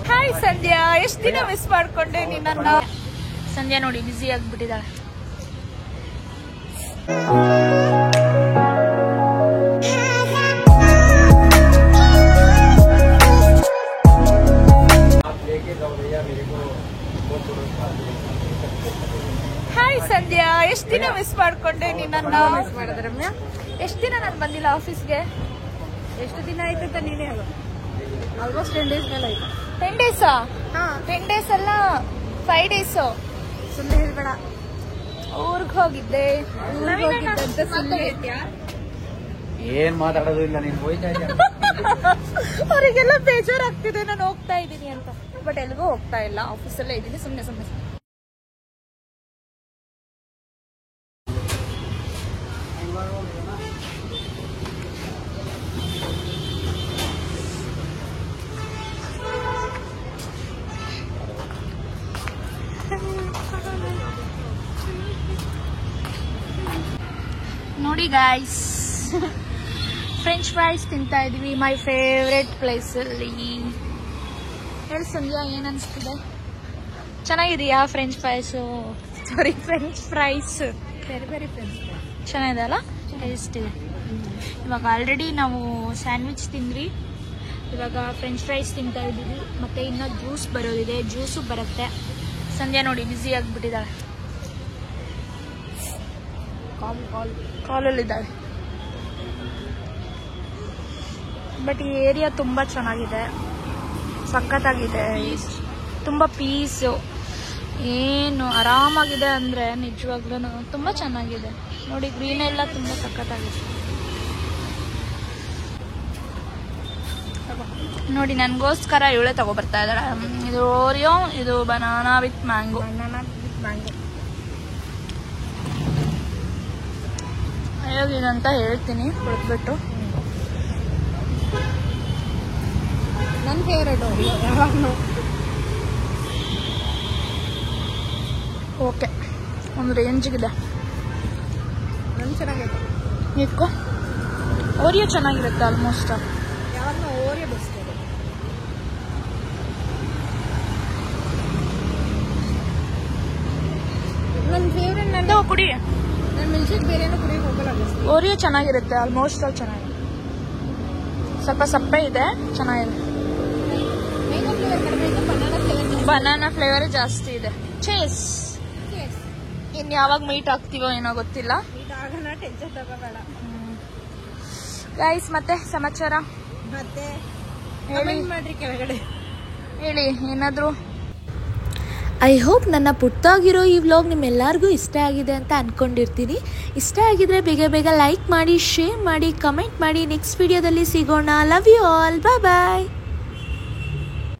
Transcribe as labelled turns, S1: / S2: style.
S1: Hi ಸಂಧ್ಯಾ, ಎಷ್ಟು ದಿನ miss ಮಾಡ್ಕೊಂಡೆ ನಿನ್ನ. ಸಂಧ್ಯಾ ನೋಡಿ ಬಿಸಿ ಆಗ್ಬಿಟ್ಟಿದ್ದಾಳೆ. ಹಾಯ್ ಸಂಧ್ಯಾ, ಎಷ್ಟು ದಿನ ಮಿಸ್ ಮಾಡ್ಕೊಂಡೆ ನಿನ್ನ. ಎಷ್ಟು ದಿನ ನಾನು ಬಂದಿಲ್ಲ ಆಫೀಸ್ಗೆ.
S2: ಎಷ್ಟು ದಿನ ಆಯ್ತು ಅಂತ ನೀನೇ ಹೇಳು. ಆಲ್ಮೋಸ್ಟ್ 10 days ಮೇಲೆ ಆಯ್ತು.
S1: 10 days? 10 days ಅಲ್ಲ, 5 days.
S2: ಸುಮ್ಮನೆ ಹೇಳ್ಬೇಡ.
S1: ಊರ್ಗ್ ಹೋಗಿದ್ದೆ.
S3: ಏನ್ ಮಾತಾಡೋದು ಇಲ್ಲ, ನೀನ್ ಹೋಯ್ತಾ ಇದ್ಯಾ?
S1: ಅವರಿಗೆಲ್ಲ ಬೇಜಾರಾಗ್ತಿದೆ ನಾನು ಹೋಗ್ತಾ ಇದ್ದೀನಿ ಅಂತ. ಬಟ್ ಎಲ್ಗೂ ಹೋಗ್ತಾ ಇಲ್ಲ, ಆಫೀಸಲ್ಲೇ ಇದ್ದೀನಿ. ಸುಮ್ನೆ ನೋಡಿ ಗಾಯ್ಸ್, ಫ್ರೆಂಚ್ ಫ್ರೈಸ್ ತಿಂತಾ ಇದೀವಿ ಮೈ ಫೇವ್ರೆಟ್ ಪ್ಲೇಸ್ ಅಲ್ಲಿ. ಹೇಳಿ ಸಂಧ್ಯಾ, ಏನ್ ಅನ್ಸ್ತಿದೆ? ಚೆನ್ನಾಗಿದೆಯಾ ಫ್ರೆಂಚ್ ಫ್ರೈಸು? ಸಾರಿ, ಫ್ರೆಂಚ್ ಫ್ರೈಸ್
S2: ಬೇರೆ ಫ್ರೆಂಡ್ಸ್
S1: ಚೆನ್ನಾಗಿದೆ ಅಲ್ಲ, ಟೇಸ್ಟ್ ಇದೆ. ಇವಾಗ ಆಲ್ರೆಡಿ ನಾವು ಸ್ಯಾಂಡ್ವಿಚ್ ತಿಂದ್ವಿ, ಇವಾಗ ಫ್ರೆಂಚ್ ಫ್ರೈಸ್ ತಿಂತಾ ಇದ್ದೀವಿ. ಮತ್ತೆ ಇನ್ನು ಜ್ಯೂಸ್ ಬರೋದಿದೆ, ಜ್ಯೂಸು ಬರುತ್ತೆ. ಸಂಧ್ಯಾ ನೋಡಿ ಬ್ಯುಸಿ ಆಗಿಬಿಟ್ಟಿದ್ದಾಳೆ, ಕಾಲಲ್ಲಿದ್ದಾಳೆ. ಬಟ್ ಈ ಏರಿಯಾ ತುಂಬ ಚೆನ್ನಾಗಿದೆ, ಸಖತ್ತಾಗಿದೆ, ತುಂಬ ಪೀಸು, ಏನು ಆರಾಮಾಗಿದೆ ಅಂದರೆ ನಿಜವಾಗ್ಲೂ ತುಂಬ ಚೆನ್ನಾಗಿದೆ. ನೋಡಿ ಗ್ರೀನ್ ಎಲ್ಲ ತುಂಬ ಸಖತ್ತಾಗಿದೆ. ನೋಡಿ ನನಗೋಸ್ಕರ ಇವಳೆ ತಗೊಬರ್ತಾ ಇದ್ದಾಳೆ. ಇದು ಓರಿಯೋ, ಇದು ಬನಾನಾ ವಿತ್ ಮ್ಯಾಂಗೋ. ಹೇಗಿದೆ ಅಂತ ಹೇಳ್ತೀನಿ ಕೊಡ್ಬಿಟ್ಟು.
S2: ನನ್ನ ಫೇವ್ರೇಟ್ ಯಾವಾಗಲೂ.
S1: ಓಕೆ, ಒಂದು ರೇಂಜಿಗಿದೆ.
S2: ನನ್ನ ಚೆನ್ನಾಗೈತೆ.
S1: ಇಟ್ಕೋ, ಓರಿಯೋ ಚೆನ್ನಾಗಿರುತ್ತೆ ಆಲ್ಮೋಸ್ಟ್.
S2: ಯಾವಾಗಲೂ ಓರಿಯೋ ಬೆಸ್ಟ್ ಇದೆ. ನನ್ನ ಫೇವ್ರೇಟ್.
S1: ನಂದು ಕುಡಿ.
S2: ನನ್ನ ಮಿಲ್ಕ್ ಬೇರೆನೂ ಕುಡಿಯೋಕೆ ಹೋಗಲ್ಲ.
S1: ಓರಿಯೋ ಚೆನ್ನಾಗಿರುತ್ತೆ ಆಲ್ಮೋಸ್ಟ್. ಅಲ್ಲಿ ಚೆನ್ನಾಗಿದೆ, ಸ್ವಲ್ಪ ಸಪ್ಪೆ ಇದೆ, ಚೆನ್ನಾಗಿದೆ.
S2: ಮ್ಯಾಂಗೋ ಫ್ಲೇವರ್ ಕಡಿಮೆ ಇದೆ,
S1: ಬನಾನಾ ಫ್ಲೇವರ್ ಜಾಸ್ತಿ ಇದೆ. ಚೇಸ್. ಇನ್ನು ಯಾವಾಗ ಮೀಟ್ ಆಗ್ತೀವೋ ಏನೋ ಗೊತ್ತಿಲ್ಲ.
S2: ಇದಾಗಣ, ಟೆನ್ಷನ್ ತಗೋಬೇಡ.
S1: ಗೈಸ್, ಮತ್ತೆ ಸಮಾಚಾರ
S2: ಮತ್ತೆ
S1: ಹೇಳಿ,
S2: ಮಾಡ್ರಿ ಕೆಳಗಡೆ
S1: ಹೇಳಿ ಏನಾದರೂ.
S4: ಐ ಹೋಪ್ ನನ್ನ ಪುಟ್ಟಾಗಿರೋ ಈ ವ್ಲಾಗ್ ನಿಮ್ಮೆಲ್ಲರಿಗೂ ಇಷ್ಟ ಆಗಿದೆ ಅಂತ ಅಂದ್ಕೊಂಡಿರ್ತೀನಿ. ಇಷ್ಟ ಆಗಿದ್ರೆ ಬೇಗ ಲೈಕ್ ಮಾಡಿ, ಶೇರ್ ಮಾಡಿ, ಕಮೆಂಟ್ ಮಾಡಿ. ನೆಕ್ಸ್ಟ್ ವಿಡಿಯೋದಲ್ಲಿ ಸಿಗೋಣ. Love you all, bye bye.